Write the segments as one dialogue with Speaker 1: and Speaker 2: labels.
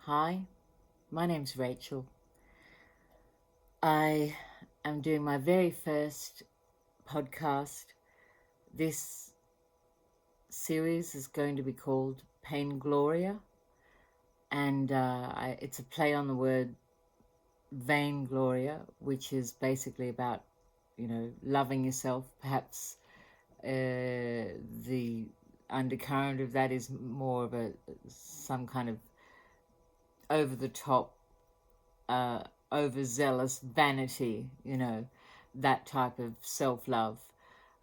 Speaker 1: Hi, my name's Rachel. I am doing my very first podcast. This series is going to be called Paingloria, and it's a play on the word Vaingloria, which is basically about, loving yourself. Perhaps the undercurrent of that is more of some kind of over the top, overzealous vanity, that type of self-love.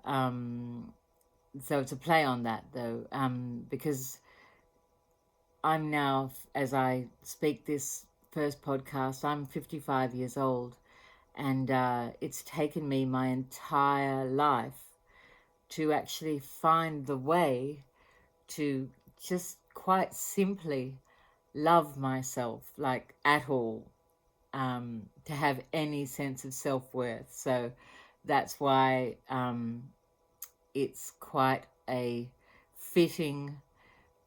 Speaker 1: So it's a play on that, though, because I'm now, as I speak this first podcast, I'm 55 years old, and it's taken me my entire life to actually find the way to just quite simply love myself, like at all, to have any sense of self-worth. So that's why it's quite a fitting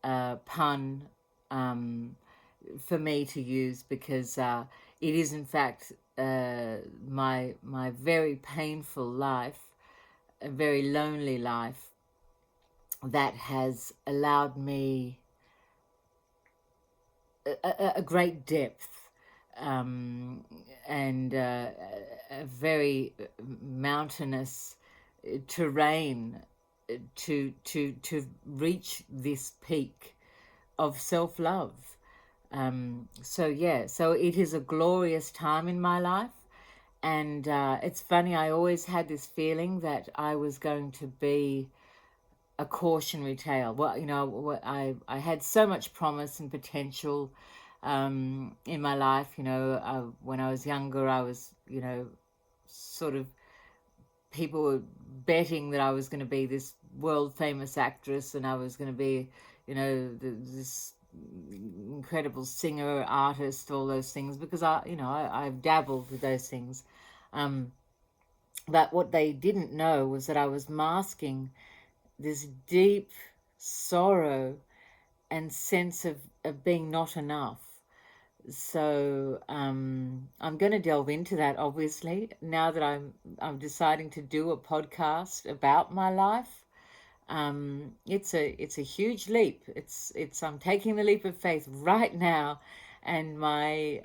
Speaker 1: pun for me to use, because it is in fact my very painful life, a very lonely life, that has allowed me a great depth, and a very mountainous terrain to reach this peak of self-love. So it is a glorious time in my life, and it's funny, I always had this feeling that I was going to be a cautionary tale. Well, I had so much promise and potential in my life. When I was younger, I was, sort of, people were betting that I was going to be this world famous actress, and I was going to be, this incredible singer, artist, all those things, because I've dabbled with those things. But what they didn't know was that I was masking this deep sorrow and sense of being not enough. So I'm going to delve into that, obviously, now that I'm deciding to do a podcast about my life. It's a huge leap. It's I'm taking the leap of faith right now, and my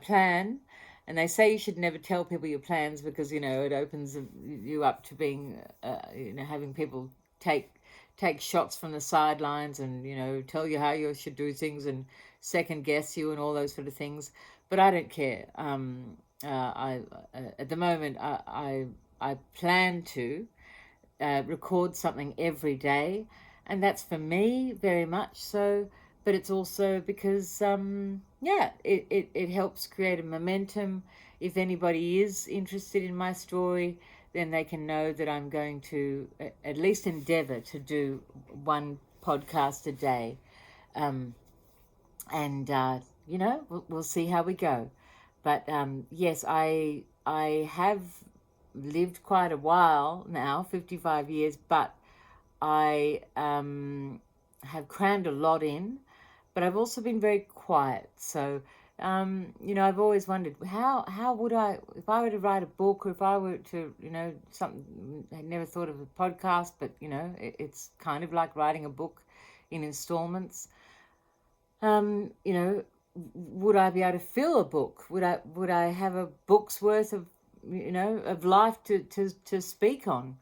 Speaker 1: plan. And they say you should never tell people your plans, because it opens you up to being having people take shots from the sidelines, and tell you how you should do things and second guess you and all those sort of things. But I don't care. I At the moment I plan to record something every day, and that's for me very much so. But it's also because it helps create a momentum. If anybody is interested in my story, then they can know that I'm going to at least endeavor to do one podcast a day, and we'll see how we go. But yes, I have lived quite a while now, 55 years, but I have crammed a lot in, but I've also been very quiet. So, I've always wondered how would I, if I were to write a book, or if I were to, something, I never thought of a podcast, but, it's kind of like writing a book in installments. Would I be able to fill a book? Would I have a book's worth of, of life to speak on?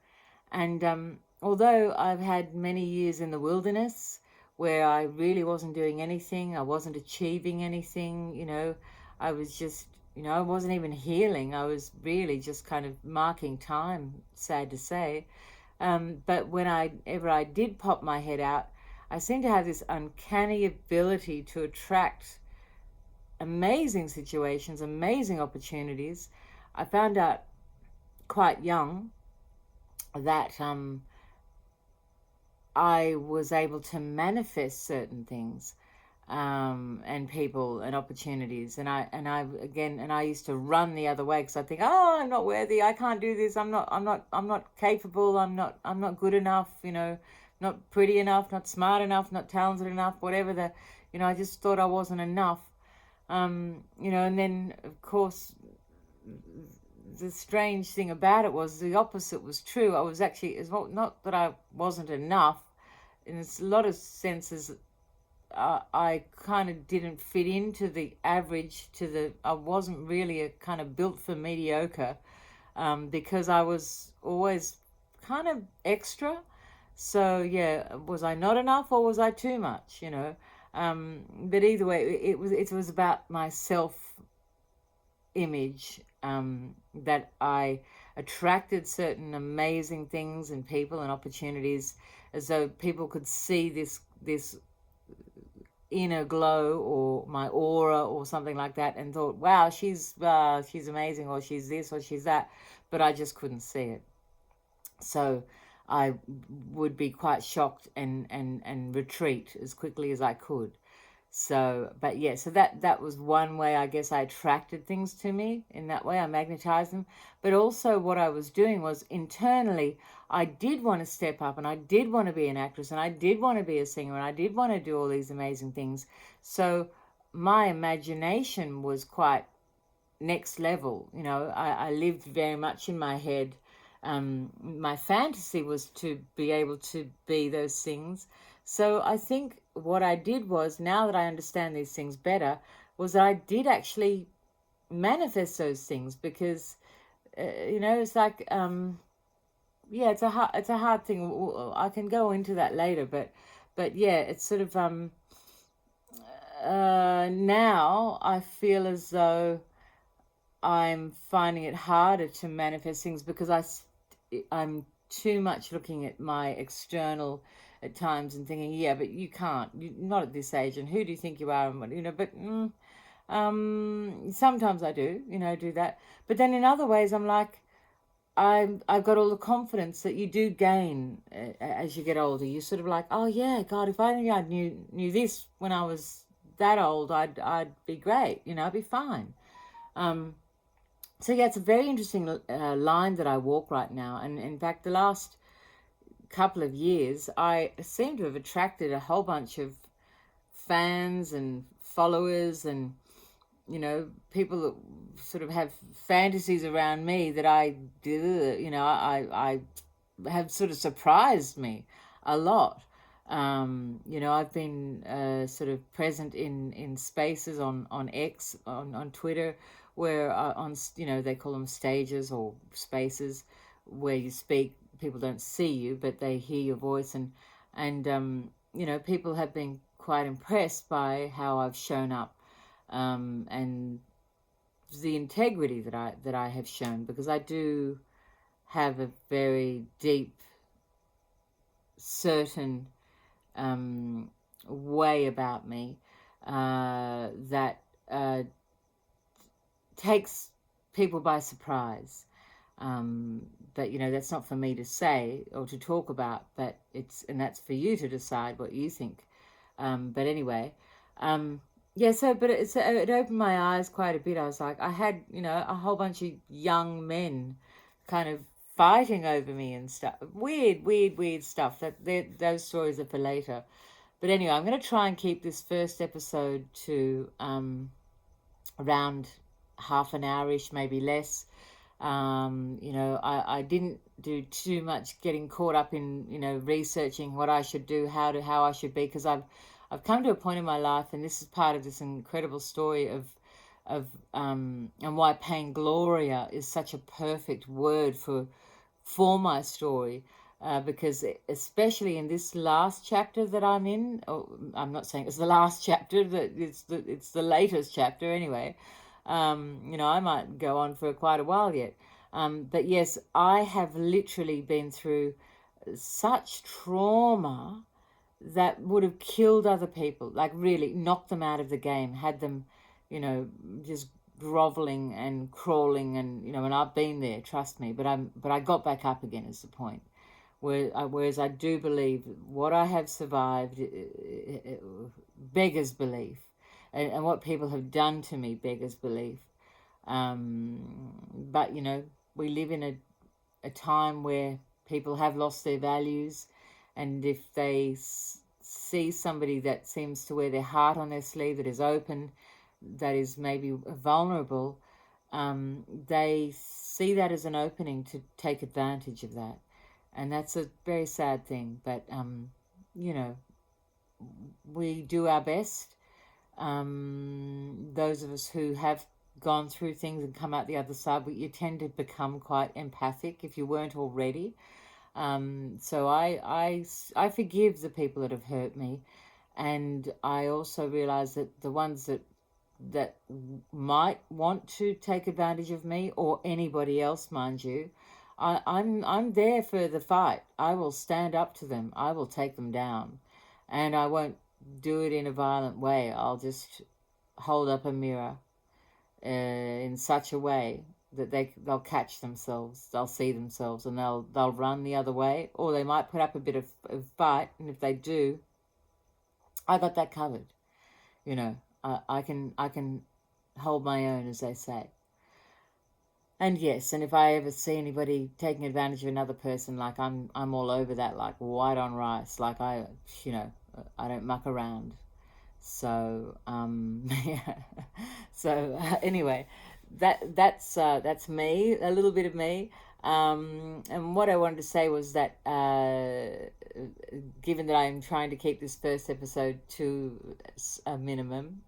Speaker 1: And although I've had many years in the wilderness where I really wasn't doing anything, I wasn't achieving anything, I was just, I wasn't even healing. I was really just kind of marking time, sad to say. But whenever I did pop my head out, I seem to have this uncanny ability to attract amazing situations, amazing opportunities. I found out quite young that I was able to manifest certain things, and people and opportunities, and I used to run the other way, because I think, oh, I'm not worthy, I can't do this, I'm not capable, I'm not good enough, not pretty enough, not smart enough, not talented enough, whatever I just thought I wasn't enough. And then, of course, the strange thing about it was the opposite was true. I was actually, it's not that I wasn't enough. In a lot of senses, I kind of didn't fit into the average, I wasn't really a kind of built for mediocre, because I was always kind of extra. So yeah, was I not enough or was I too much, But either way, it was about my self image, that I attracted certain amazing things and people and opportunities, as though people could see this inner glow or my aura or something like that, and thought, wow, she's amazing, or she's this or she's that, but I just couldn't see it. So I would be quite shocked and retreat as quickly as I could. So, but yeah, so that was one way, I guess, I attracted things to me. In that way, I magnetized them. But also what I was doing was, internally, I did want to step up, and I did want to be an actress, and I did want to be a singer, and I did want to do all these amazing things. So my imagination was quite next level. I lived very much in my head. My fantasy was to be able to be those things. So I think what I did was, now that I understand these things better, was that I did actually manifest those things, because it's like, yeah, it's a hard thing. I can go into that later, but yeah, it's sort of, now I feel as though I'm finding it harder to manifest things, because I'm too much looking at my external at times and thinking, yeah, but you can't, not at this age, and who do you think you are, and what, but sometimes I do that. But then in other ways, I'm like, I've got all the confidence that you do gain as you get older. You're sort of like, oh yeah, God, if only I knew this when I was that old, I'd be great, I'd be fine. So yeah, it's a very interesting line that I walk right now. And in fact, the last couple of years, I seem to have attracted a whole bunch of fans and followers, and people that sort of have fantasies around me that I have sort of surprised me a lot. I've been sort of present in spaces on X, on Twitter, where they call them stages or spaces, where you speak. People don't see you, but they hear your voice, and people have been quite impressed by how I've shown up, and the integrity that I have shown, because I do have a very deep, certain way about me that takes people by surprise. But that's not for me to say or to talk about, but that's for you to decide what you think. But anyway, yeah, but it opened my eyes quite a bit. I was like, I had, a whole bunch of young men kind of fighting over me and stuff. Weird stuff. Those stories are for later. But anyway, I'm going to try and keep this first episode to around half an hour-ish, maybe less. I didn't do too much getting caught up in, researching what I should do, how I should be, because I've come to a point in my life, and this is part of this incredible story of and why Paingloria is such a perfect word for my story, because especially in this last chapter that I'm in, I'm not saying it's the last chapter, that it's the latest chapter anyway. I might go on for quite a while yet. But yes, I have literally been through such trauma that would have killed other people, like really knocked them out of the game, had them, just groveling and crawling, and I've been there, trust me, but I got back up again, is the point. Whereas I do believe what I have survived beggars belief, and what people have done to me beggars belief. But we live in a time where people have lost their values, and if they see somebody that seems to wear their heart on their sleeve, that is open, that is maybe vulnerable, they see that as an opening to take advantage of that. And that's a very sad thing. But, you know, we do our best. Those of us who have gone through things and come out the other side, you tend to become quite empathic if you weren't already. So I forgive the people that have hurt me, and I also realize that the ones that might want to take advantage of me or anybody else, mind you, I'm there for the fight. I will stand up to them. I will take them down, and I won't do it in a violent way. I'll just hold up a mirror in such a way that they'll catch themselves, they'll see themselves, and they'll run the other way, or they might put up a bit of fight. And if they do, I got that covered. You know, I can hold my own, as they say. And yes, and if I ever see anybody taking advantage of another person, like I'm all over that, like white on rice. Like you know, I don't muck around. So yeah. So anyway, that's me, a little bit of me. And what I wanted to say was that given that I'm trying to keep this first episode to a minimum,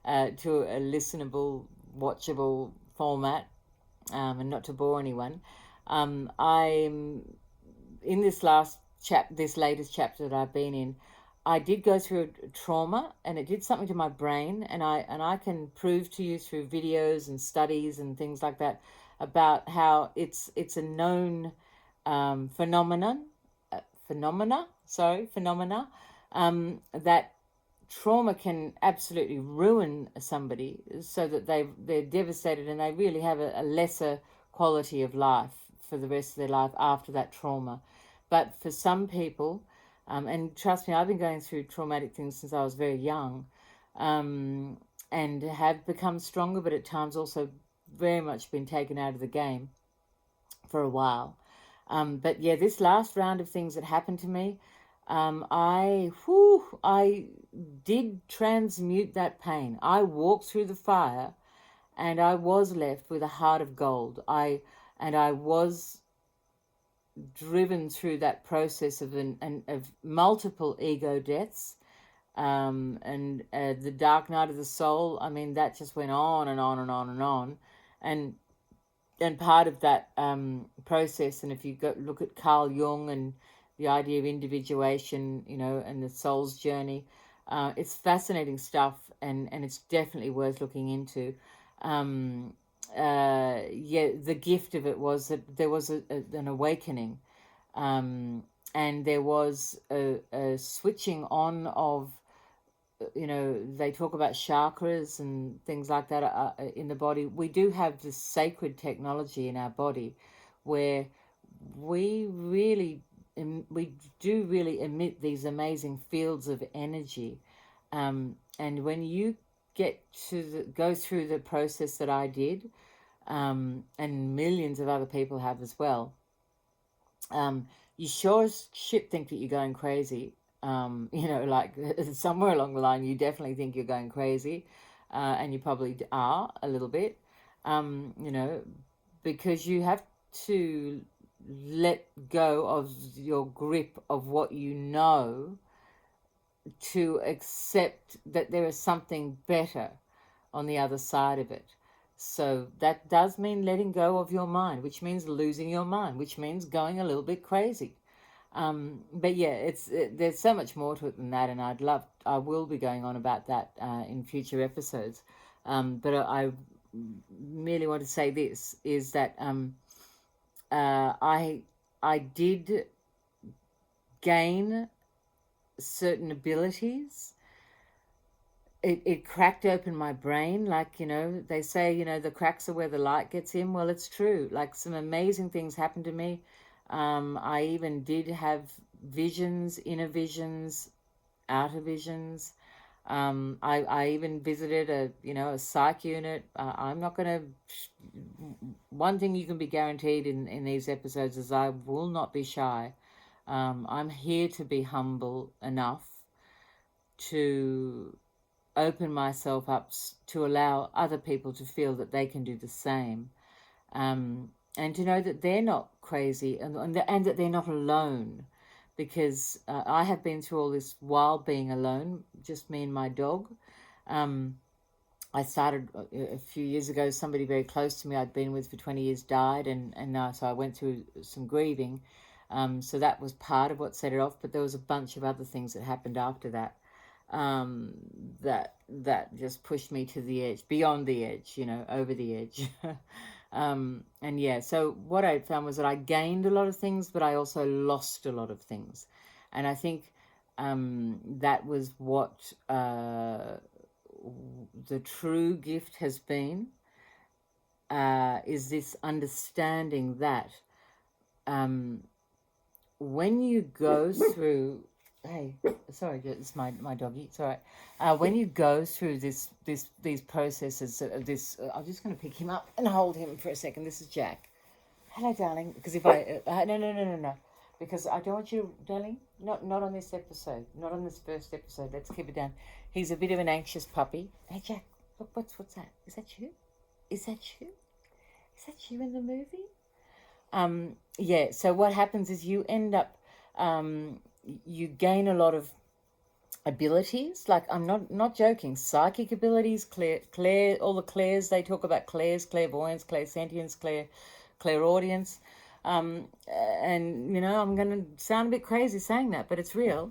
Speaker 1: to a listenable, watchable format, and not to bore anyone, I'm in this this latest chapter that I've been in. I did go through a trauma, and it did something to my brain, and I can prove to you through videos and studies and things like that about how it's a known phenomena, that trauma can absolutely ruin somebody so that they're devastated, and they really have a lesser quality of life for the rest of their life after that trauma. But for some people, and trust me, I've been going through traumatic things since I was very young, and have become stronger, but at times also very much been taken out of the game for a while. But yeah, this last round of things that happened to me, I did transmute that pain. I walked through the fire, and I was left with a heart of gold. I was driven through that process of of multiple ego deaths, and the dark night of the soul. I mean, that just went on and on and on and on, and part of that process. And if you look at Carl Jung and the idea of individuation, you know, and the soul's journey, it's fascinating stuff, and it's definitely worth looking into. Yeah, the gift of it was that there was an awakening, and there was a switching on of, you know, they talk about chakras and things like that in the body. We do have this sacred technology in our body where we do really emit these amazing fields of energy, and when you get to go through the process that I did, and millions of other people have as well, you sure as shit think that you're going crazy. You know, like somewhere along the line, you definitely think you're going crazy, and you probably are a little bit, you know, because you have to let go of your grip of what you know to accept that there is something better on the other side of it. So that does mean letting go of your mind, which means losing your mind, which means going a little bit crazy. But yeah, there's so much more to it than that, and I will be going on about that in future episodes. But I merely want to say this is that I did gain certain abilities. It cracked open my brain, like, you know, they say, you know, the cracks are where the light gets in. Well, it's true. Like, some amazing things happened to me. I even did have visions, inner visions, outer visions. I even visited a psych unit. I'm not going to. One thing you can be guaranteed in these episodes is I will not be shy. I'm here to be humble enough to open myself up to allow other people to feel that they can do the same, and to know that they're not crazy, and that they're not alone, because I have been through all this while being alone, just me and my dog. I started a few years ago. Somebody very close to me I'd been with for 20 years died, and so I went through some grieving. So that was part of what set it off, but there was a bunch of other things that happened after that, that just pushed me to the edge, beyond the edge, over the edge. And yeah, so what I found was that I gained a lot of things, but I also lost a lot of things. And I think that was what the true gift has been, is this understanding that when you go through, hey, sorry, it's my doggy, it's all right. When you go through these processes of this, I'm just going to pick him up and hold him for a second. This is Jack. Hello, darling. Because if I no, because I don't want you, darling. Not on this episode. Not on this first episode. Let's keep it down. He's a bit of an anxious puppy. Hey, Jack. Look, what's that? Is that you? Is that you? Is that you in the movie? Yeah. So what happens is you end up, you gain a lot of abilities. Like, I'm not joking. Psychic abilities, clair, all the clairs they talk about, clairvoyance, clairsentience, clairaudience. And I'm going to sound a bit crazy saying that, but it's real.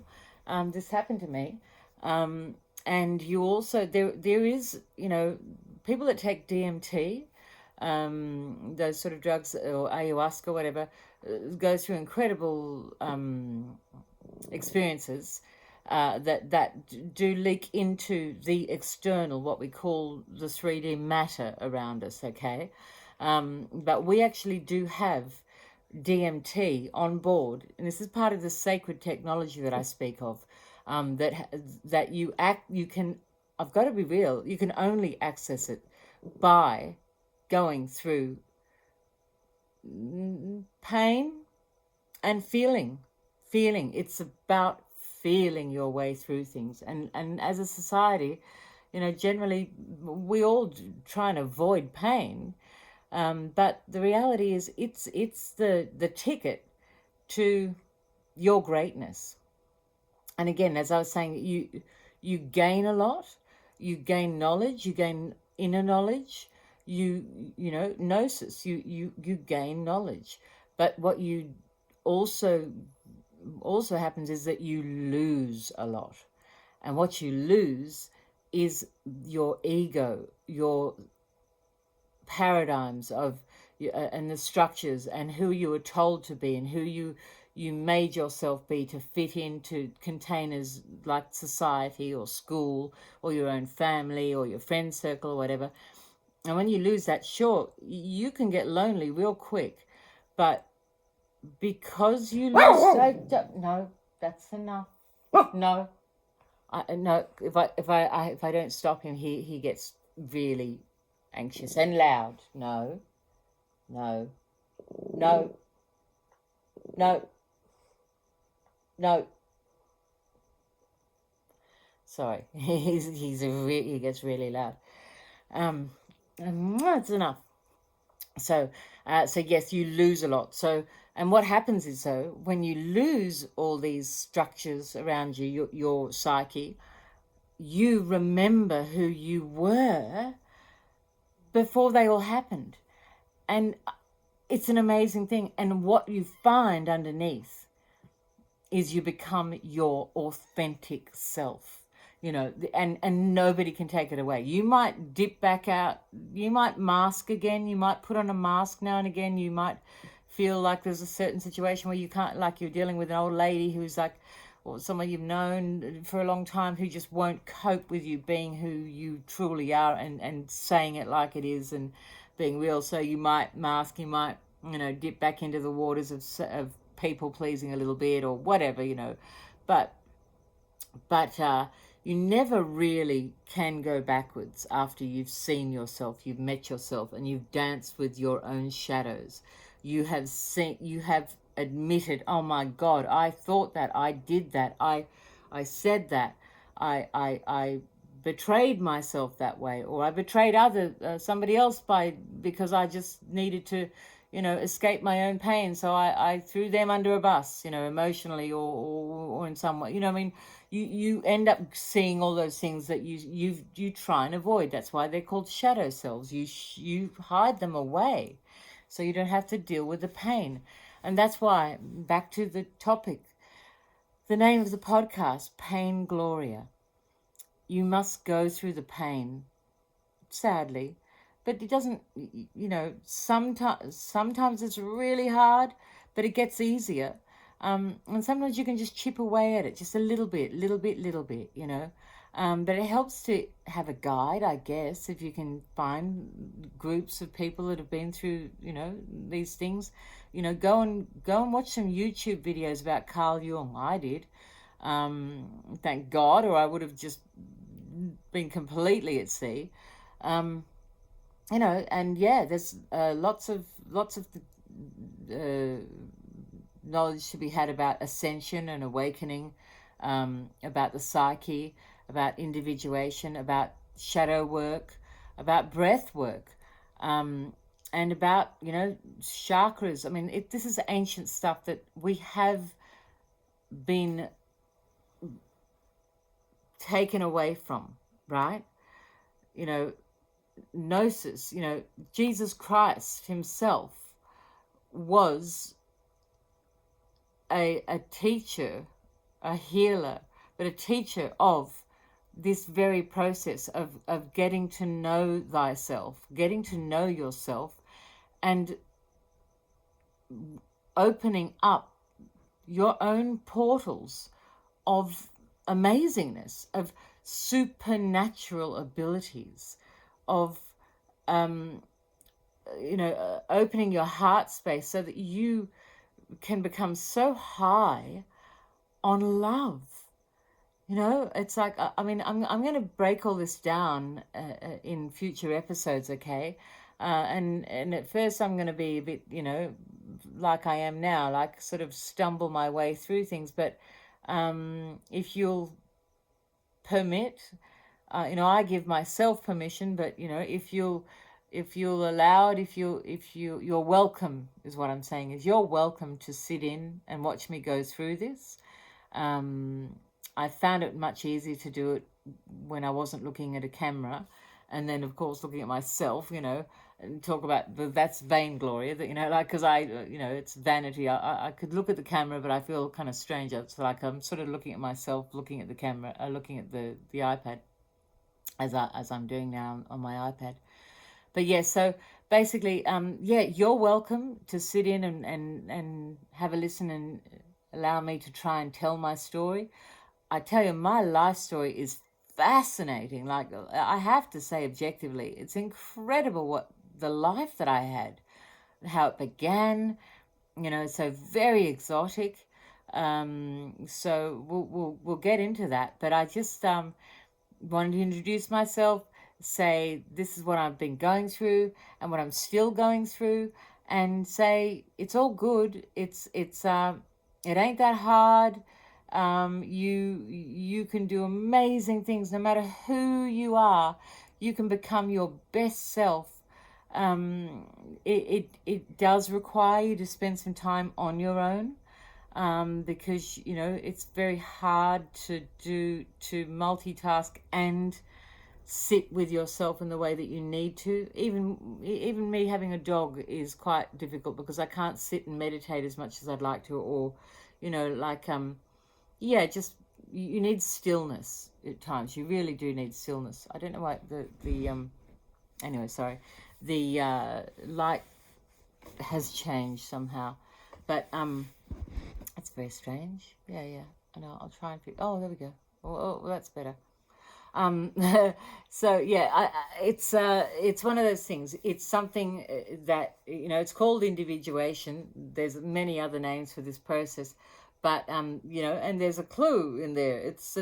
Speaker 1: This happened to me. And you also, there is, people that take DMT, those sort of drugs, or ayahuasca, whatever, go through incredible experiences that do leak into the external, what we call the 3D matter around us, okay? But we actually do have DMT on board, and this is part of the sacred technology that I speak of, that you can, I've got to be real, you can only access it by going through pain and feeling. It's about feeling your way through things, and as a society, generally we all try and avoid pain, but the reality is it's the ticket to your greatness. And again, as I was saying, you gain a lot, you gain knowledge, you gain inner knowledge, you gnosis, you gain knowledge. But what you also happens is that you lose a lot. And what you lose is your ego, your paradigms of and the structures, and who you were told to be, and who you made yourself be to fit into containers like society or school or your own family or your friend circle or whatever. And when you lose that, sure, you can get lonely real quick, but because you lose, no, that's enough. No, no. If I don't stop him, he gets really anxious and loud. No. Sorry, he gets really loud. It's enough. So yes, you lose a lot. So, and what happens is, so when you lose all these structures around you, your psyche, you remember who you were before they all happened. And it's an amazing thing. And what you find underneath is you become your authentic self. And nobody can take it away. You might dip back out, you might mask again, you might put on a mask now and again, you might feel like there's a certain situation where you can't, like you're dealing with an old lady who's like, or someone you've known for a long time who just won't cope with you being who you truly are, and saying it like it is and being real. So you might mask, you might, dip back into the waters of people pleasing a little bit or whatever, but you never really can go backwards after you've seen yourself, you've met yourself, and you've danced with your own shadows. You have admitted, oh my God, I thought that, I did that, I said that, I betrayed myself that way, or I betrayed somebody else because I just needed to, escape my own pain. So I threw them under a bus, emotionally or in some way. I mean, you end up seeing all those things that you try and avoid. That's why they're called shadow selves. You hide them away, so you don't have to deal with the pain. And that's why, back to the topic, the name of the podcast, Paingloria. You must go through the pain, sadly, but it doesn't, sometimes it's really hard, but it gets easier. And sometimes you can just chip away at it just a little bit, but it helps to have a guide, I guess, if you can find groups of people that have been through, these things. Go and watch some YouTube videos about Carl Jung. I did. Thank God, or I would have just been completely at sea. And yeah, there's lots of knowledge to be had about ascension and awakening, about the psyche, about individuation, about shadow work, about breath work, and about chakras. I mean, this is ancient stuff that we have been taken away from, right? Gnosis, Jesus Christ himself was a teacher, a healer, but a teacher of this very process of getting to know thyself, getting to know yourself, and opening up your own portals of amazingness, of supernatural abilities, of opening your heart space so that you can become so high on love. It's like, I'm going to break all this down in future episodes, okay? And at first I'm going to be a bit, like I am now, like sort of stumble my way through things. But if you'll permit, I give myself permission, but if you'll allow it, you're welcome, is what I'm saying, is you're welcome to sit in and watch me go through this. I found it much easier to do it when I wasn't looking at a camera, and then of course looking at myself, and talk about that's vainglory, that because it's vanity. I could look at the camera, but I feel kind of strange. It's like I'm sort of looking at myself, looking at the camera, looking at the iPad, as I'm doing now on my iPad. But yeah, so basically, you're welcome to sit in and have a listen and allow me to try and tell my story. I tell you, my life story is fascinating. Like, I have to say objectively, it's incredible what the life that I had, how it began, so very exotic. So we'll get into that. But I just wanted to introduce myself, say this is what I've been going through and what I'm still going through, and say it's all good. It ain't that hard. You can do amazing things no matter who you are. You can become your best self. It does require you to spend some time on your own, because it's very hard to multitask and sit with yourself in the way that you need to. Even me having a dog is quite difficult because I can't sit and meditate as much as I'd like to, or just you need stillness at times. You really do need stillness. I don't know why anyway, sorry, the light has changed somehow, but it's very strange. Yeah, I know. I'll try and oh, there we go. Oh, that's better. So yeah, it's one of those things. It's something that it's called individuation. There's many other names for this process, but and there's a clue in there. It's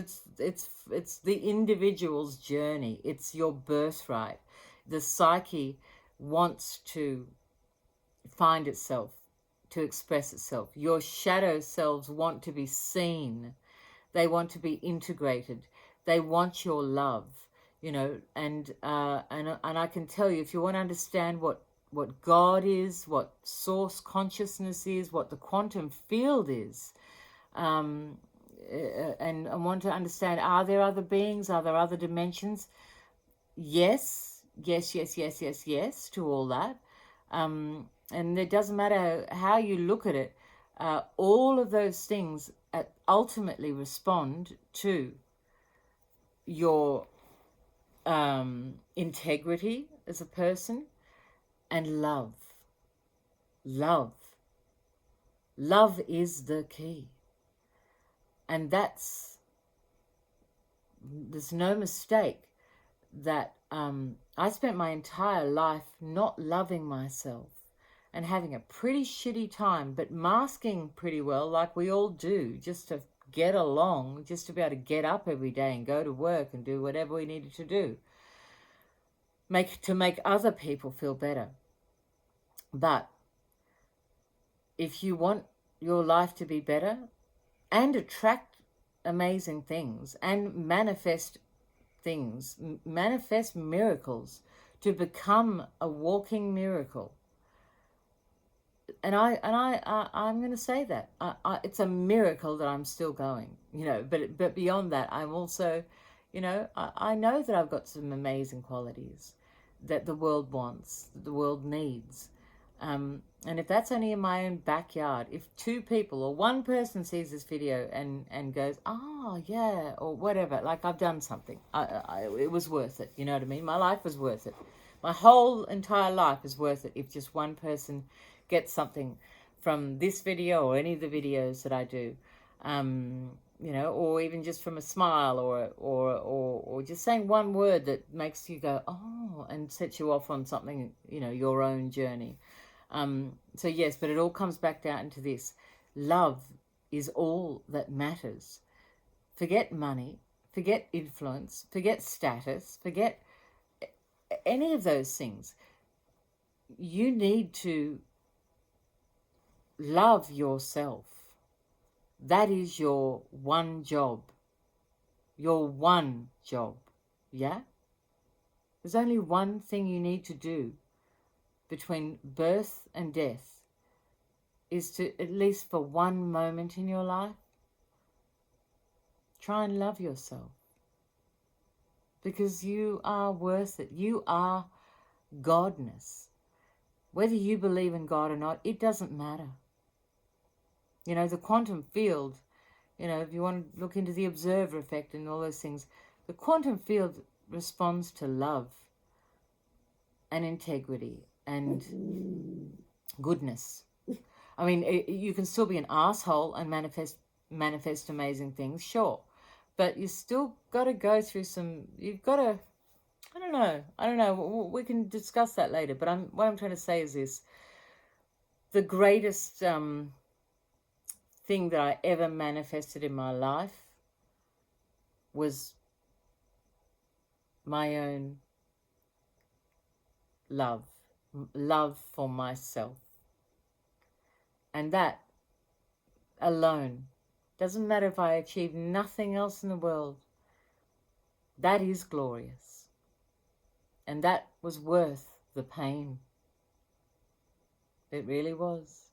Speaker 1: the individual's journey. It's your birthright. The psyche wants to find itself, to express itself. Your shadow selves want to be seen. They want to be integrated. They want your love, you know, and I can tell you, if you want to understand what God is, what source consciousness is, what the quantum field is, um, and want to understand, are there other beings? Are there other dimensions? Yes, yes, yes, yes, yes, yes to all that. And it doesn't matter how you look at it, all of those things ultimately respond to your integrity as a person and love. Love. Love is the key. And there's no mistake that I spent my entire life not loving myself and having a pretty shitty time, but masking pretty well, like we all do, just to get along, just to be able to get up every day and go to work and do whatever we needed to do, to make other people feel better. But if you want your life to be better and attract amazing things and manifest things, manifest miracles, to become a walking miracle. And I'm going to say that it's a miracle that I'm still going, you know. But beyond that, I'm also, you know, I know that I've got some amazing qualities that the world wants, that the world needs. And if that's only in my own backyard, if 2 people or 1 person sees this video and goes, oh yeah, or whatever, like I've done something, it was worth it, you know what I mean? My life was worth it. My whole entire life is worth it if just 1 person gets something from this video or any of the videos that I do, you know, or even just from a smile or just saying 1 word that makes you go, oh, and sets you off on something, you know, your own journey. So yes, but it all comes back down to this. Love is all that matters. Forget money, forget influence, forget status, forget any of those things. You need to love yourself. That is your one job. Your one job. Yeah? There's only one thing you need to do between birth and death, is to, at least for 1 moment in your life, try and love yourself. Because you are worth it. You are Godness. Whether you believe in God or not, it doesn't matter. You know, the quantum field, you know, if you want to look into the observer effect and all those things, the quantum field responds to love and integrity and goodness. I mean, you can still be an asshole and manifest amazing things, sure. But you still got to go through you've got to, I don't know, we can discuss that later. But what I'm trying to say is this: the greatest thing that I ever manifested in my life was my own love for myself. And that alone, doesn't matter if I achieve nothing else in the world, that is glorious. And that was worth the pain. It really was.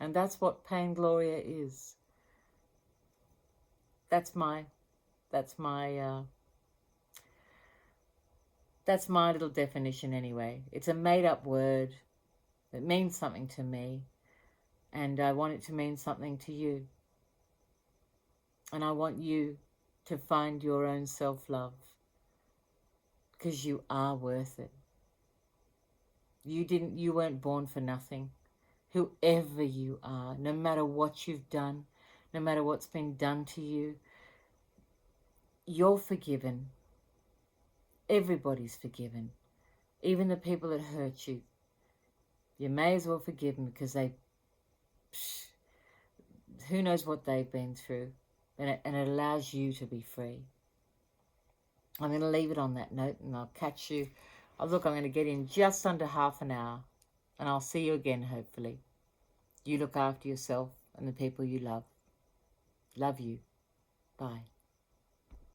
Speaker 1: And that's what Paingloria is. That's my little definition anyway. It's a made-up word that means something to me, and I want it to mean something to you. And I want you to find your own self-love, because you are worth it. You weren't born for nothing. Whoever you are, no matter what you've done, no matter what's been done to you, you're forgiven. Everybody's forgiven. Even the people that hurt you. You may as well forgive them, because who knows what they've been through. And it allows you to be free. I'm going to leave it on that note, and I'll catch you. Oh, look, I'm going to get in just under half an hour, and I'll see you again, hopefully. You look after yourself and the people you love. Love you. Bye.